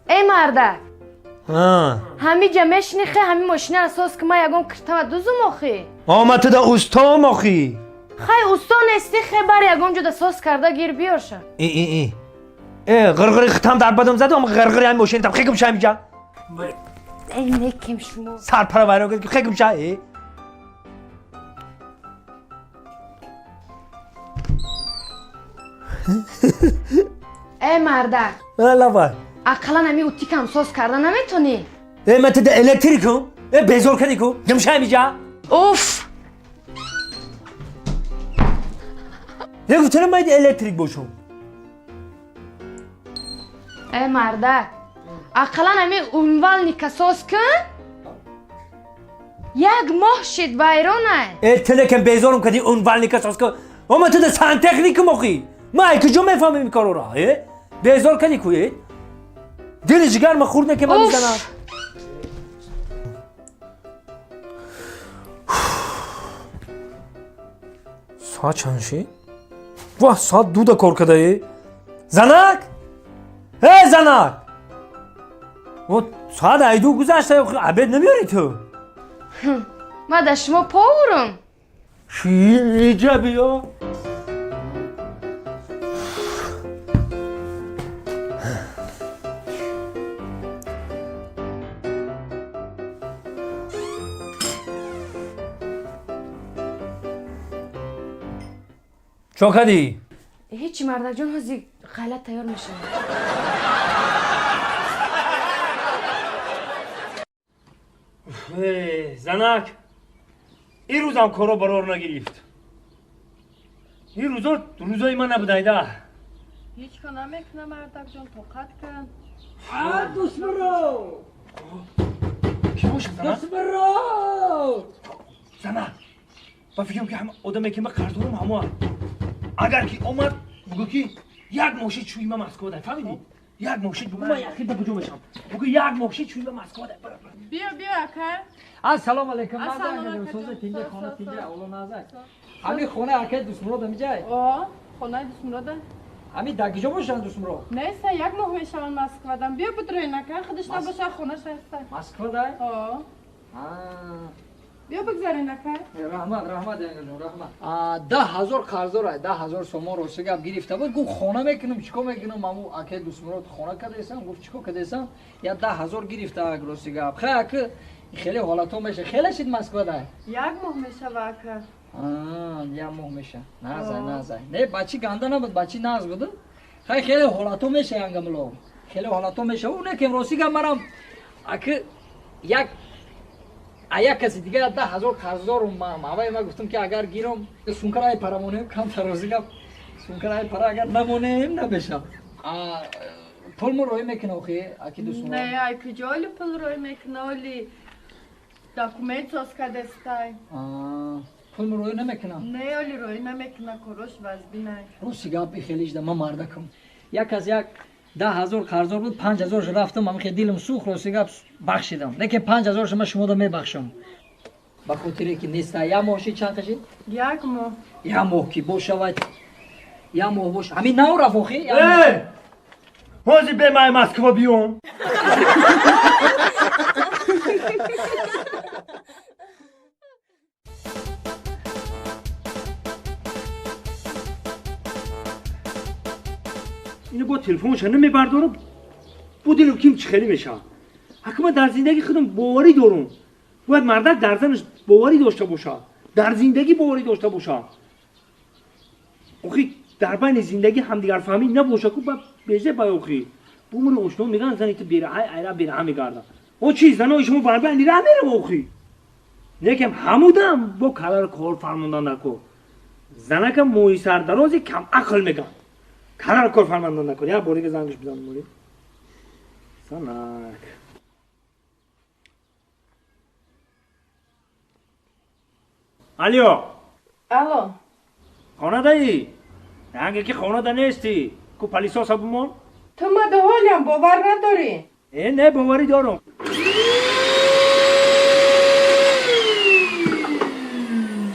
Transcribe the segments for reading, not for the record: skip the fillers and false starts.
ای مرده ها همی جمعش نیخه همی ماشینه اساس که ما یگم کرتم دوزو مخی آمد تو دا استا مخی خی اوستا نیستی خبر یگم جدا ساس کرده گیر بیارشه ای غرغری ختم در بدم زد اما غرغری هم ماشین تم خیکم شای میجا ای نکیم شما سر پر وایرو که خیکم شای ای مرده لا وای اقلا نمی اوتی کم ساس کرده نمیتونی مت دا الکتریکم بزور کنی کو جم شای میجا اوف نگو چرا باید الکتریک باشم ای مرده اقلا نمی اونوال نیکه ساس کن یک ماه شد ویرانه تلکم بزورم کدی اون ولنی کساس که اما تو دا سان تکنیک مخی ما ای کجا میفهمیم کارو را بزور کنی کوی دل جگر ما خورد نکه من میزنم ساعت چند شی؟ واه ساعت 2 کار کده زنک؟ زنک و ساعت 2 گذشته عبید نمیاری تو ما در شما پاورم چی اینجا بیا چو کدی؟ هیچی مرده جون هزی غلط تیار میشه زنک این روزم کارو برار نگرفت این روزای من نبودایده هیچ که نمیکنه مردک جون توقت کن دوست برو کی باشه زنک؟ دوست برو زنک با فکرم که همه آدمه که من قرضورم همه اگر که اومد بگو که یک ماشین چوی من مسکو ده فهمیدی؟ یک ماشین بگو من یکی تا کجا بشم بگو یک ماشین چوی من مسکو ده بیا اکر السلام علیکم السلام مادر علیکم. سوز تینجا سو، خانه سو، تینجا سو. اولو نازک همین خونه اکه دوست مراد میجای آه خونه دوست مراده همین دکیجا باشن دوست مراد نیسته یک ماه میشه من مسکو دم بیا بدروی نکن خودش نباشه خونه شسته مسکو ده آه بیا بگذاری نکن رحمت انگل رحمت 10,000 قرضدار 10,000 سوم رو سگاب گرفته بود گفت خونه میکنم چیکار میکنم مامو اکه دوست مراد خونه کردیسم گفت چیکار کردیسم یا 10,000 گرفته اگر سگاب خیلی خیلی حالاتو میشه خیلی شد مسکو ده یک ماه میشه واکر یه ماه میشه نازای نه بچی گنده نبود بچی ناز بود خیلی حالاتو میشه انگملو خیلی حالاتو میشه اونه که امروزی که مرم اگه یک کسی دیگه 10,000 قرضدار رو ما گفتم که اگر گیرم سونکرای پرامونه کم تروزی که سونکرای پر اگر نمونیم نبشه پول مو روی میکنه اخی اکی دوست مرا نه ای که جایی پل روی میکنه ولی داکومنت ساز کدستای پول مو روی نمیکنه نه ولی روی نمیکنه کروش وزبی نه رو سیگار بی خیلیش ده من مردکم یک از یک 10,000 قرضدار بود 5,000 رفتم من خیلی دلم سوخت رو سیگار بخشیدم لیکن 5,000 من شما رو میبخشم با خاطری که نیست یا ماشین چند کشید یک ماه یا ماه کی باشد یا ماه باش همین نو رفاخی هازی به مای مسکو بیوم اینو با تلفنش نمیبردارم بودیم کیم چه خیلی میشه حکم در زندگی خودم باوری دارم باید مردک در زنش باوری داشته باشه در زندگی باوری داشته باشه اخی در بین زندگی همدیگر فهمی نباشه که با بیجه با اخی بومون اشنو میگن زنی تو بیره ایرا بیره هم میگرده او چی زنای شما بر بین را میره اخی لیکن همودم با کلار کار فرماندن نکو زنکم موی سر درازی کم عقل میگن کلار کار فرماندن نکو یا بوری که زنگش بدن موری سنک الو الو خانه دایی؟ نه که خانه دا نیستی کو پلیسا سبمون؟ تو ما ده حالیم باور نداری نه باوری دارم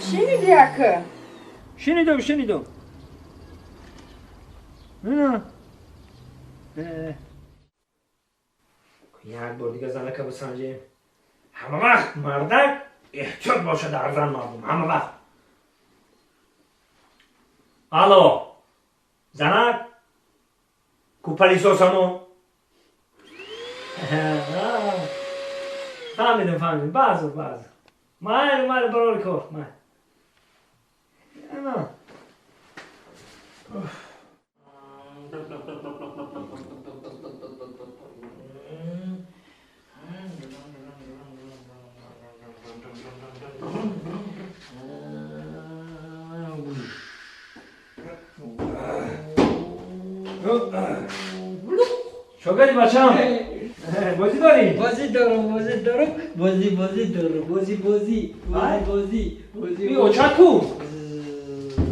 شنیدی اکه شنیدم نه یک بار دیگه زنک بسنجیم. همه وقت مردک احتیاط باشه در زن مردم همه وقت. الو زنک کوپلیسوسانو فهمیدم بعض من برای کار من شوگری بچم بازی داری؟ بازی دارم بازی بی اوچت کو؟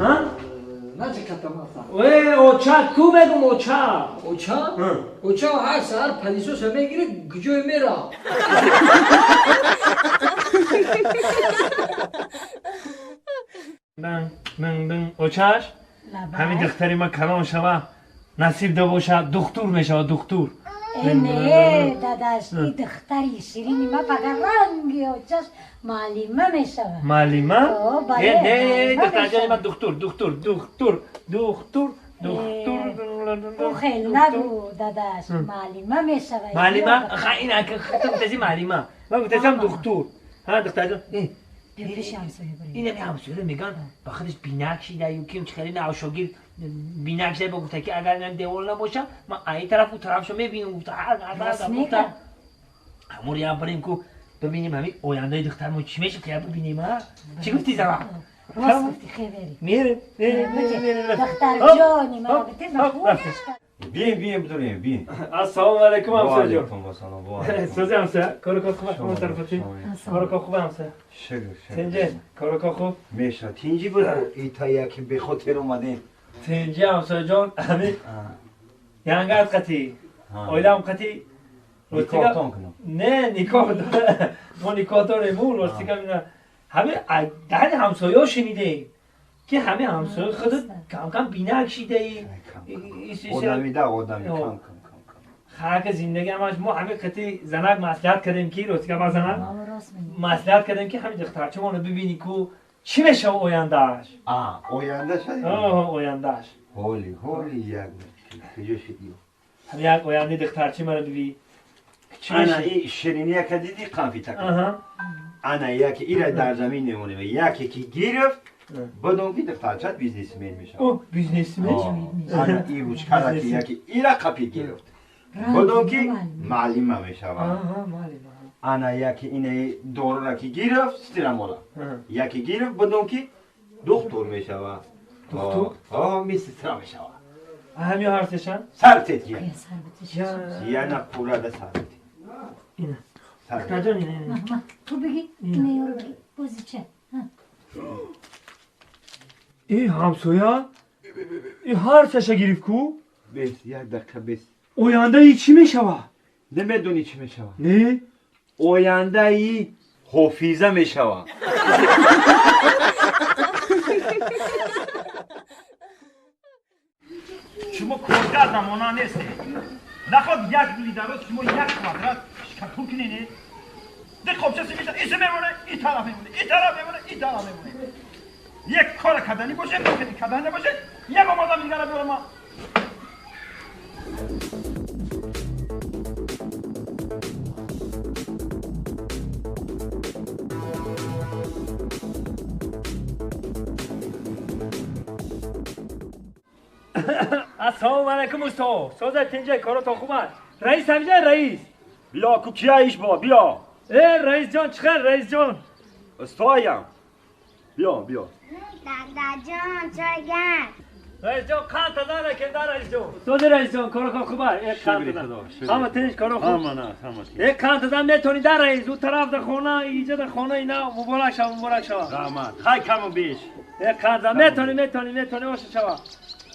ها؟ نه چه کتم هستم اوچت کو بگم اوچت اوچا هر سهر پلیسوس میگیره گجوی میرا من اوچش همین دختری ما کلام شما نصیب ده باشه دکتر میشه دکتر نه داداش این دختری شیرینی ما فقط رنگی و چشم معلمه میشوه معلمه؟ نه بله دختر جانی من دکتر او خیلی نگو داداش معلمه میشوه معلمه؟ این که خطم تزی معلمه من گفتم دکتر ها دختر جان بیا پیش همسایه بریم این همسایه میگن با خودش بینقشی در یکی چخیلی نعشاگیر بینقش در بگفته که اگر من دیوال نباشه من این طرف و طرفشو میبینم گفته گفتم همون یه بریم که ببینیم همین آینده دختر ما چی میشه که ببینیم ها چی گفتی زمان؟ راست گفتی خیلی میره دختر جانی من بده مخوش کرد بین بتونیم بین السلام علیکم همسایه جان سلام سوزی همسایه کارو خوب طرفتی کارو خوب همسایه شکر تنجه کارو خوب میشه تینجی بود ایتایی که به خاطر اومدین تنجه همسایه جان همین یانگات قتی اویلام قتی نکاح کنم نه نکاح داره ما نکاح داریم راستی که همه در همسایه ها شنیده که همه همسایه خودت کم بینک شیده آدمی کم خاک زندگی همش ما همه خطی زنک مصلحت کردیم که راستی که با زنک راست میگی مصلحت کردیم که همین دخترچه ما رو ببینی که چی بشه آیندهش آینده شدیم آیندهش هولی یک کجا شدیم هم یک آینده دخترچه ما رو ببینی انا این شیرینی که دیدی قنفی تکن انا یکی ایره در زمین نمونه یکی که گرفت بدون که دفترچه بیزنسمن میشه بیزنسمن؟ انا ای روچ کرده که یکی ایره قپی گرفت بدون که معلم میشه انا یکی اینه دور را که گرفت سترامولا یکی گرفت بدون که دکتر میشه دکتر؟ میشه سترا میشه همین هرسشن؟ سرتت بیا سر بتش یه نه پورا ده سرتت اینه سرتت کجا اینه؟ تو بگی اینه یارو بگی بازی چه این همسایه؟ این هرسشه گریف کو؟ بیس یک دقیقه بیس آینده ای چی میشوه؟ نمیدونی چی میشوه نه؟ آینده ای حافظه میشوه شما کارگر زمانه نیستی نخواد یک لیدرات شما یک کوادرات شکل کنینی ده خب چسی میشه ایسه میمونه این طرف میمونه این طرف میمونه این طرف میمونه یک کار کدنی باشه ممکنی کدنی باشه یک آماده میگره بیاره ما السلام علیکم استاد سوزه تنجه کارو تا خوب است رئیس همینجا رئیس بیا کو کیا ایش با بیا رئیس جان چخیر رئیس جان استایم بیا دادا جان چایگر رئیس جان قند تزانه کنده رئیس جان سوزه رئیس جان کارو خوب است قند تزانه همه تنش کارو خوب یک قند تزانه میتونی در رئیس اون طرف در خونه اینجا در خونه اینا مبارک شو رحمت خیلی کم و بیش یک قند تزانه میتونی باشه شوا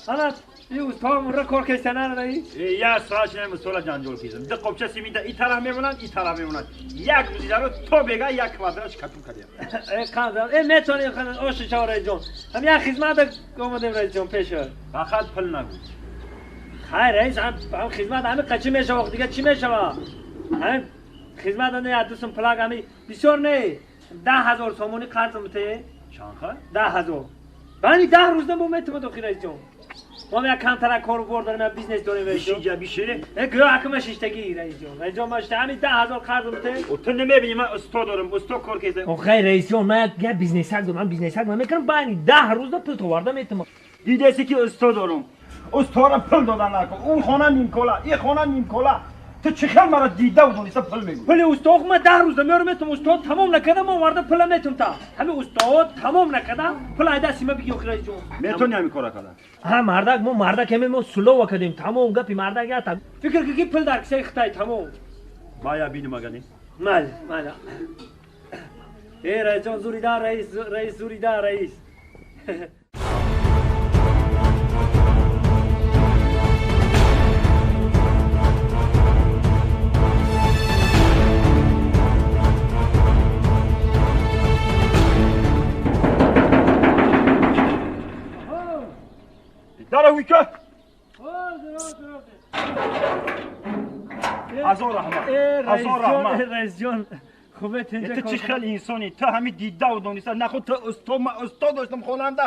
حالا این استاد را کار کشتنه رئیس یه سراش مسئول جنجال کیزم ده قبچه سی میده این طرف میمونن این طرف میمونن یک روزی رو تو بگه یک کوادرش کتون کردیم این میتونی آش شو رئیس جان هم یک خدمت آمدیم رئیس جان پیش فقط پل نگو خیر رئیس هم خدمت همه قچی میشه وقت دیگه چی میشه همین خدمت نه دوستم پلاگ همی بسیار نه 10,000 سومونی قرض مته شانخه 10,000 بانی 10 روز نمو میتونم دخیل رئیس جون ما یک کمتر کار بار دارم بیزنس داریم رئیس جون بیشتر بیشتره گراه کمش اشتگی رئیس جون رئیس جون ماشته همین 10,000 قرض مته و تو نمیبینی من استاد دارم استاد کار کیسه او خیر رئیس جون من یک بیزنس دارم من بیزنس دارم میکنم بانی 10 روز پول تو وارد میتونم دیده سی که استاد دارم استاد را پول دادن نکن اون خانه نیم کلا این خانه نیم کلا تو چه خیلی مرا دیده و دونیسته پول میگو پول استاد من 10 روز میارم میتونم استاد تمام نکردم و وارد پول میتونم تا همین استاد تمام نکردم پول ایده سیما بگی رئیس جون میتونی همین کارا کردن ها مردک ما مردک همین سلو وکدیم تمام گپی مردک یا تا فکر کی پول در کسی خطای تمام بایا بینیم مگنی مال ای رئیس جون زوریدار رئیس زوریدار رئیس داره ویکه هزار رحمت رئیس جون خوبه اینجا تو چه خیلی انسانی تو همین دیده و دونیسته نخود تو استاد داشتم خوننده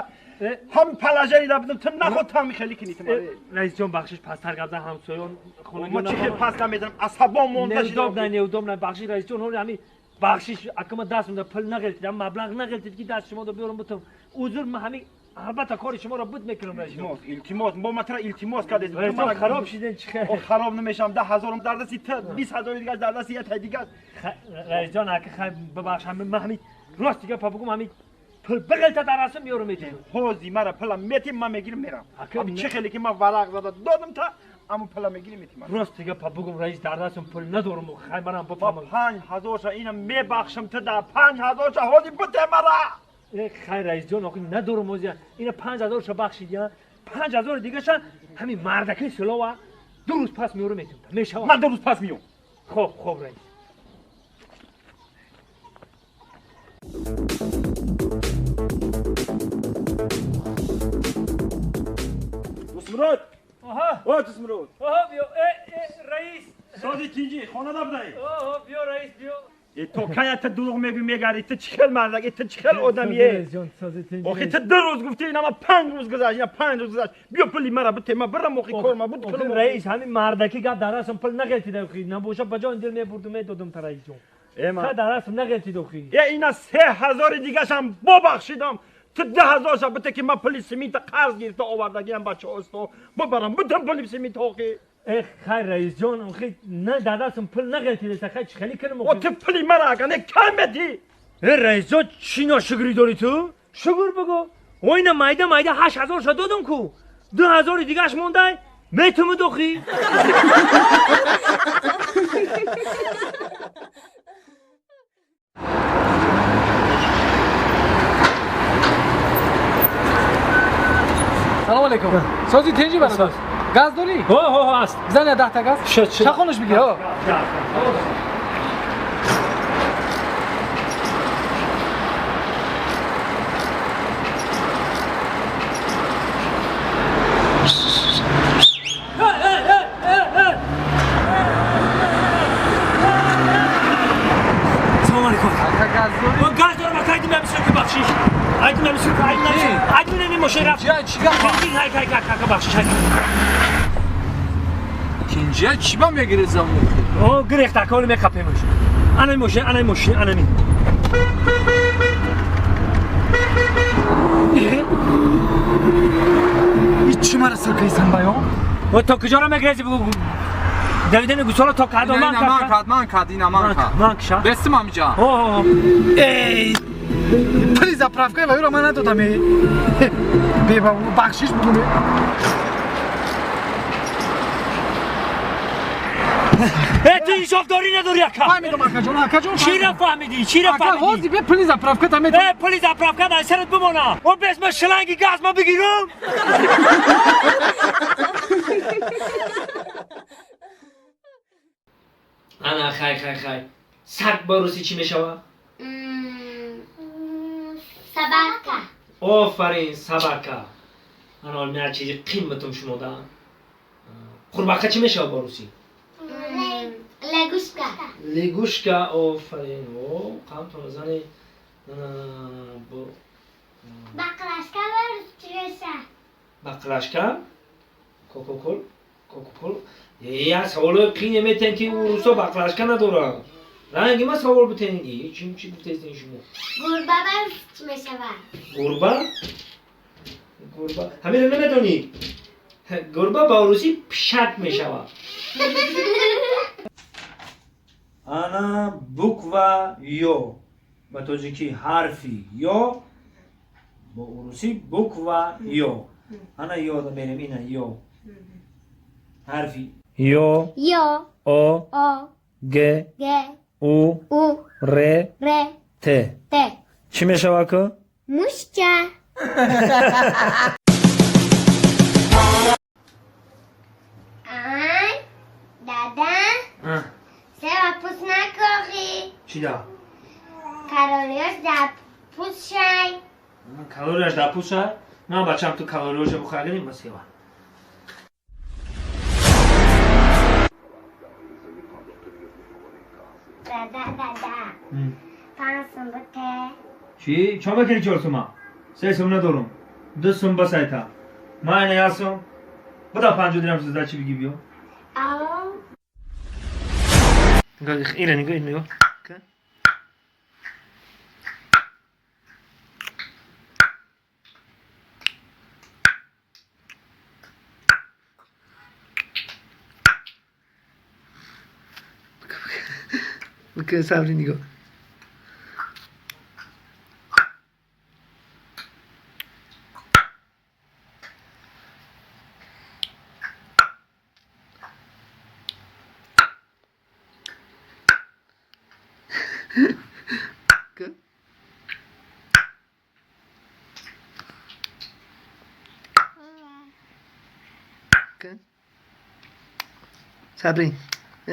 هم پلاجری را بدم تو نخود تو همین خیلی کنی تو رئیس جون بخشش پستر گبزه همسایون ما چه خیلی پس نمیدم عصبان مونده شد نیودم نه بخشی رئیس جون اون همین بخشش اکم دست میده پول نگلتیدم مبلغ نگلتید که دست شما رو بیارم بتم عذر من همین البته کار شما را بود میکنم رئیس جون التماس با متر التماس کردید رئیس جون خراب شدین چه خراب نمیشم 10,000 در دستی 20,000 دیگه در دستی یک دیگه رئیس جان اگه ببخش همین راست دیگه پا بگم همین پول بغلت در رسم میارم میتونم حوزی مرا پولم میتیم من میگیرم میرم همین چه خیلی که من ورق زده دادم تا اما پولم میگیرم میتیم راست دیگه پا بگم رئیس در دستم پول ندارم خیلی منم بفهمم 5,000 شا اینم میبخشم تو در 5,000 شا حوزی بده مرا خیر رئیس جان آخه ندارم موزی اینا 5,000 شا بخشید یا 5,000 دیگه شن همین مردکی سلو 2 روز پس میارم میتونم میشه من 2 روز پس میام خوب رئیس مراد آها دوست مراد بیا رئیس سازی تیجی خانه دا بدهی بیا رئیس بیا تو که تا دروغ میگری تو چخل مردگی تو چخل آدمیه آخه تو 2 روز گفتی اینا ما 5 روز گذشت یا 5 روز گذشت بیا پولی مرا بده ما برم موقع کار ما بود کنم رئیس همین مردکی گپ در راسم پول نگرفتید خو نباشه بجا دل میبردم میدادم تا رئیس جون تا در راسم نگرفتید خو اینا 3,000 دیگه شم ببخشیدم تو 10,000 شب بده که من پولی سیمینت قرض گرفته آوردگیم بچه استو ببرم بدم پولی سیمینت آخه خیر رئیس جان آخه نه در دستم پول نگرفتید تا خیلی کنم و تو پولی مرا اگه کم بدی رئیس جان چی ناشکری داری تو شکر بگو اینا مایده 8,000 شد دادم کو 2,000 دیگهش مونده میتونم دخی سلام علیکم سازی تنجی برادر گاز داری؟ هست بزن 10 تا گاز چخونش بگیر ها سلام علیکم گاز دارم اکایدی میشه که بخشیش ایدی میشه که ایدی نمیشه رفت چیگاه های بخشیش کنجیا چی با میگیره زمون گریخت اکاول میکاپیمش انا موشه چی مرا سرکیسن بایا و تو کجا رو میگریزی بگو دویدن گوسالا تا کاد من کاد اینا من کشا دستم امجا پلی заправка و یورو من ندادم بیبا بخشش بگم تو این شافداری نداری اکا فهمیدم اکا جون چی را فهمیدی حوزی به پلی заправка там پلی заправка در سرت بمونه و بسم شلنگی گاز ما بگیرم انا خیر سگ با روسی چی میشوه؟ سباکا آفرین سباکا انا میاد چیزی قیمتم شما دارم قورباغه چی میشه با روسی؟ لگوشکا لیگوشکا آفرین او قام تو زنی بو بقلاشکا برسترسه بقلاشکا کوکوکول یا سوال قینه میتن که او روسا بقلاشکا نداره رنگی ما سوال بتنی چی بتنی شما گربه برسترسه گربه همین رو نمیدونی گربه با روسی پشک میشود انا بوکوا یو با تاجیکی حرفی یو با روسی بوکوا یو انا یو دا میرم اینه یو حرفی یو یو او او گ گ او او ر ر ت ت چی میشود که؟ موشکه آی دادا سه پوست نکاری چی دا؟ کارولیاش در پوست شای کالوریش در پوست شد؟ نه بچه هم تو کالوریش بخوریم بس یوا دادا پنج سنبوته چی؟ چه بکنی چهار سوما؟ سه سوم ندارم دو سوم بس ایتا ما اینه یاسم بدا 50 درهم سوزده چی بگی بیو آو نگاه بکن صبری نگاه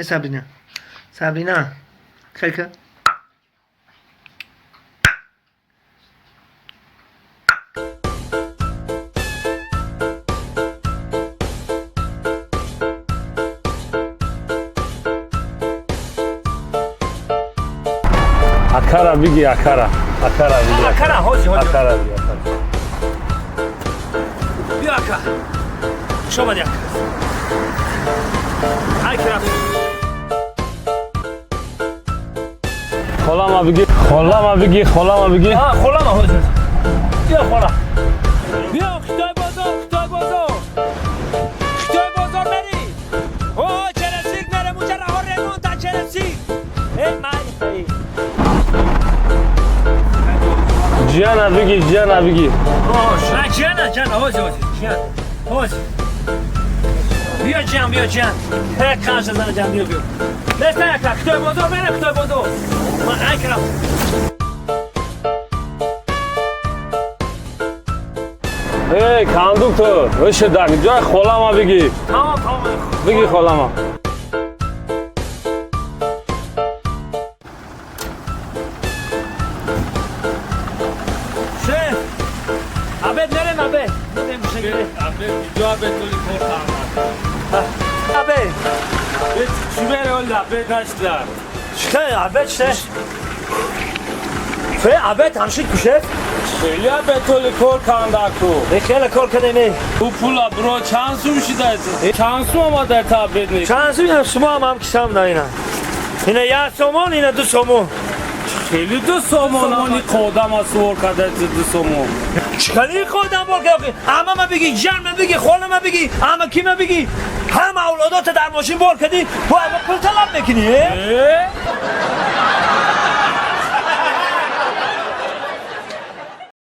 صبری نه صبری نه خیلی که Akara bigi akara. Akara hoji Akara. بیا اکا شما دی اکا های کرم Xolama bigi. خولا ما hoji بیا خولا بیا خطای بازار مری او چرسیک نره موچه رها ریمون تا چرسیک ای مای Giana bigi. جانا hoji بیا جان هک کانش زنه جان بیا بسته اکا خطای بازار من های کرم Hey konduktor, ışıdak. Joy xolama bigi. Tamam. Bigi xolama. Şef. Abed nereye abed? Nereye bir şey geliyor? Abed toli korkama. Abed. Şübere oldu abed kaçtılar. Şikay abed işte. Fe abed hamşik şef. Şöyle abed toli korkandaku. Bekle korkademi. Bu pula bro çansum şidaydı. Çansum ama der tabet ne? Şansı yine suma mam kisam da yine. Yine ya somon yine du somon. Kheli do somoni qodama sor kada du somon. چکلی خودم برگردی اما ما بگی جان ما بگی خاله ما بگی اما کی ما بگی همه اولادات در ماشین بار کردی با اما پول طلب میکنی